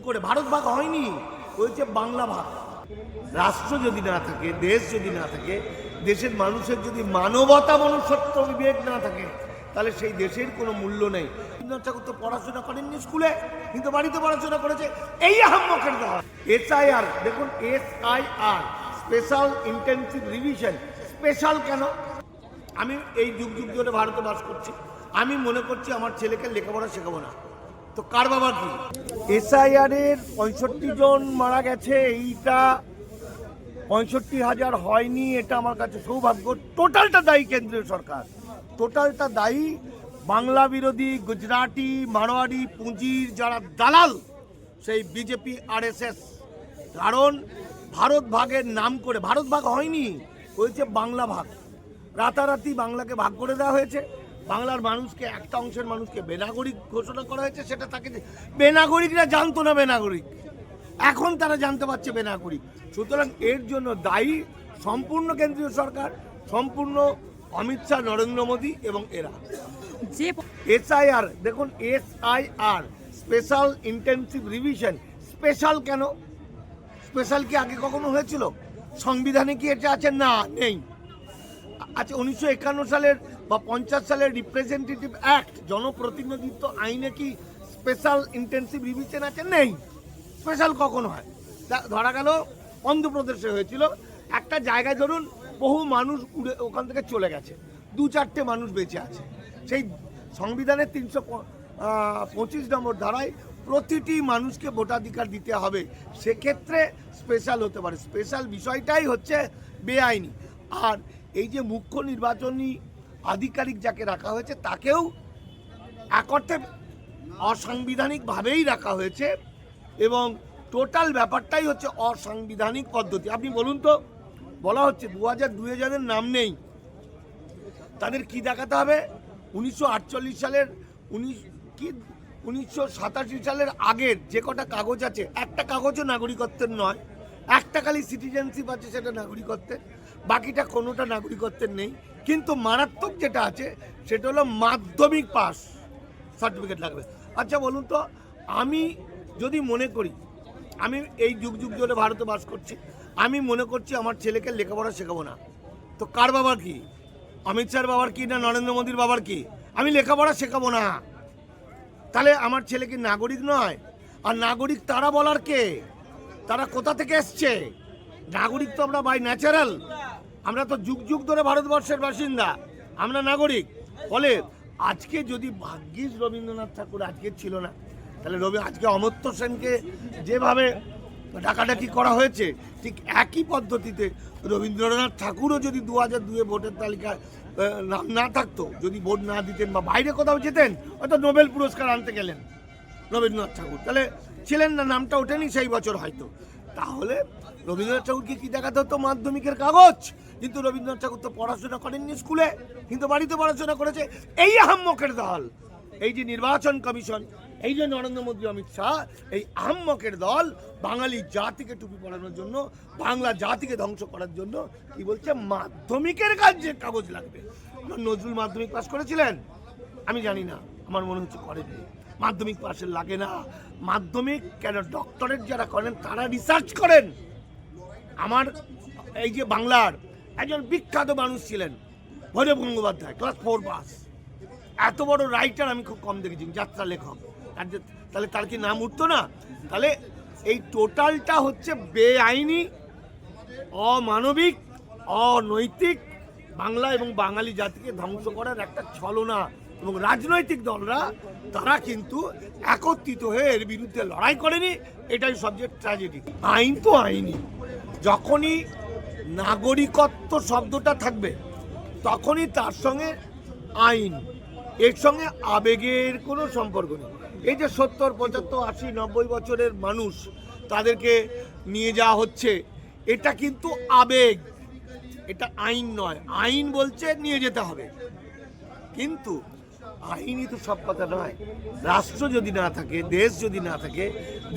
করে ভারত ভাগ হয়নি, হয়েছে বাংলা ভাগ। রাষ্ট্র যদি না থাকে, দেশ যদি না থাকে, দেশের মানুষের যদি মানবতা মনুষ্যত্ব বিবেক না থাকে, তাহলে সেই দেশের কোনো মূল্য নেই। রবীন্দ্রনাথ ঠাকুর তো পড়াশোনা করেননি স্কুলে, কিন্তু বাড়িতে পড়াশোনা করেছে। এই আহাম্মকের দল SIR, দেখুন SIR, special intensive revision. Special কেন? আমি এই যুগ যুগ ধরে ভারতে বাস করছি, আমি মনে করছি আমার ছেলেকে লেখাপড়া শেখাবো না, তো কার বাবা কি? SIR এর 65 জন মারা গেছে, এইটা 65,000 হয়নি, এটা আমার কাছে সৌভাগ্য। টোটালটা দায়ী কেন্দ্রীয় সরকার, টোটালটা দায়ী বাংলা বিরোধী গুজরাটি মারোয়ারি পুঁজির যারা দালাল, সেই BJP RSS। কারণ ভারত ভাগের নাম করে, ভারত ভাগ হয়নি, হয়েছে বাংলা ভাগ। রাতারাতি বাংলাকে ভাগ করে দেওয়া হয়েছে, বাংলার মানুষকে, একটা অংশের মানুষকে বেনাগরিক ঘোষণা করা হয়েছে। সেটা তাকে, বেনাগরিকরা জানতো না বেনাগরিক, এখন তারা জানতে পারছে বেনাগরিক। সুতরাং এর জন্য দায়ী সম্পূর্ণ কেন্দ্রীয় সরকার, সম্পূর্ণ অমিত শাহ, নরেন্দ্র মোদী এবং এরা। SIR, দেখুন SIR, special intensive revision. Special কেন? স্পেশাল কি আগে কখনো হয়েছিল? সংবিধানে কি এটা আছে? না, নেই। আচ্ছা, 1951 সালের বা 50 সালের রিপ্রেজেন্টেটিভ অ্যাক্ট, জনপ্রতিনিধিত্ব আইনে কি স্পেশাল ইন্টেনসিভ রিভিশন আছে? নেই। স্পেশাল কখন হয়? ধরা গেল অন্ধ্রপ্রদেশে হয়েছিল, একটা জায়গায় ধরুন বহু মানুষ উড়ে ওখান থেকে চলে গেছে, 2-4টে মানুষ বেঁচে আছে। সেই সংবিধানের 325 নম্বর ধারায় প্রতিটি মানুষকে ভোটাধিকার দিতে হবে, সেক্ষেত্রে স্পেশাল হতে পারে। স্পেশাল বিষয়টাই হচ্ছে বেআইনি। আর এই যে মুখ্য নির্বাচনী আধিকারিক যাকে রাখা হয়েছে, তাকেও এক অর্থে অসাংবিধানিকভাবেই রাখা হয়েছে, এবং টোটাল ব্যাপারটাই হচ্ছে অসাংবিধানিক পদ্ধতি। আপনি বলুন তো, বলা হচ্ছে 2002 যাদের নাম নেই তাদের কি দেখাতে হবে? 1948 সালের 1987 সালের আগের যে কটা কাগজ আছে, একটা কাগজও নাগরিকত্বের নয়, একটা খালি সিটিজেনশিপ আছে, সেটা নাগরিকত্বের, বাকিটা কোনোটা নাগরিকত্বের নেই। কিন্তু মারাত্মক যেটা আছে সেটা হলো মাধ্যমিক পাস সার্টিফিকেট লাগবে। আচ্ছা বলুন তো, আমি যদি মনে করি, আমি এই যুগ যুগ ধরে ভারতে বাস করছি, আমি মনে করছি আমার ছেলেকে লেখাপড়া শেখাবো না, তো কার বাবার কি? অমিত শাহর বাবার কি না নরেন্দ্র মোদীর বাবার কি? আমি লেখাপড়া শেখাবো না, তাহলে আমার ছেলে কি নাগরিক নয়? আর নাগরিক তারা বলার কে? তারা কোথা থেকে এসছে? নাগরিক তো আমরা বাই ন্যাচারাল, আমরা তো যুগ যুগ ধরে ভারতবর্ষের বাসিন্দা, আমরা নাগরিক। ফলে আজকে যদি ভাগ্যিস রবীন্দ্রনাথ ঠাকুর আজকে ছিল না, তাহলে আজকে অমর্ত্য সেনকে যেভাবে ডাকাডাকি করা হয়েছে, ঠিক একই পদ্ধতিতে রবীন্দ্রনাথ ঠাকুরও যদি 2002 ভোটের তালিকায় নাম না থাকতো, যদি ভোট না দিতেন বা বাইরে কোথাও যেতেন, হয়তো নোবেল পুরস্কার আনতে গেলেন রবীন্দ্রনাথ ঠাকুর, তাহলে ছিলেন না, নামটা ওঠেনি সেই বছর হয়তো। তাহলে রবীন্দ্রনাথ ঠাকুরকে কি দেখাতে হতো? মাধ্যমিকের কাগজ। কিন্তু রবীন্দ্রনাথ ঠাকুর তো পড়াশোনা করেননি স্কুলে, কিন্তু বাড়িতে পড়াশোনা করেছে। এই আহাম্মকের দল, এই যে নির্বাচন কমিশন, এই যে নরেন্দ্র মোদী, অমিত শাহ, এই আহাম্মকের দল বাঙালি জাতিকে টুপি পড়ানোর জন্য, বাংলা জাতিকে ধ্বংস করার জন্য কি বলছে? মাধ্যমিকের কাজে কাগজ লাগবে। নজরুল মাধ্যমিক পাস করেছিলেন? আমি জানি না, আমার মনে হচ্ছে করেননি। মাধ্যমিক পাশের লাগে না। মাধ্যমিক কেন, ডক্টরেট যারা করেন তারা রিসার্চ করেন। আমার এই যে বাংলার একজন বিখ্যাত মানুষ ছিলেন ভৈরব গঙ্গোপাধ্যায়, ক্লাস 4 পাস, এত বড় রাইটার আমি খুব কম দেখেছি, যাত্রা লেখক। তাহলে তার কি নাম উঠতো না? তাহলে এই টোটালটা হচ্ছে বেআইনি, অমানবিক, অনৈতিক, বাংলা এবং বাঙালি জাতিকে ধ্বংস করার একটা ছলনা। এবং রাজনৈতিক দলরা তারা কিন্তু একত্রিত হয়ে এর বিরুদ্ধে লড়াই করেনি, এটাই সবচেয়ে ট্র্যাজেডি। আইন তো আইনই, যখনই নাগরিকত্ব শব্দটা থাকবে তখনই তার সঙ্গে আইন, এর সঙ্গে আবেগের কোনো সম্পর্ক নেই। এই যে 70, 75, 80, 90 বছরের মানুষ, তাদেরকে নিয়ে যাওয়া হচ্ছে, এটা কিন্তু আবেগ, এটা আইন নয়। আইন বলছে নিয়ে যেতে হবে, কিন্তু আইনই তো সব কথা নয়। রাষ্ট্র যদি না থাকে, দেশ যদি না থাকে,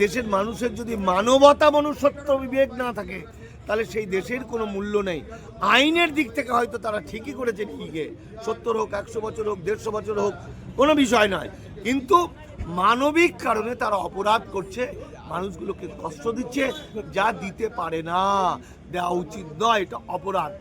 দেশের মানুষের যদি মানবতা মনুষ্যত্ব বিবেক না থাকে, তাহলে সেই দেশের কোনো মূল্য নেই। আইনের দিক থেকে হয়তো তারা ঠিকই করেছে, ঠিকই, 70 হোক, 100 বছর হোক, 150 বছর হোক, কোনো বিষয় নয়, কিন্তু মানবিক কারণে তারা অপরাধ করছে, মানুষগুলোকে কষ্ট দিচ্ছে, যা দিতে পারে না, দেওয়া উচিত নয়, এটা অপরাধ।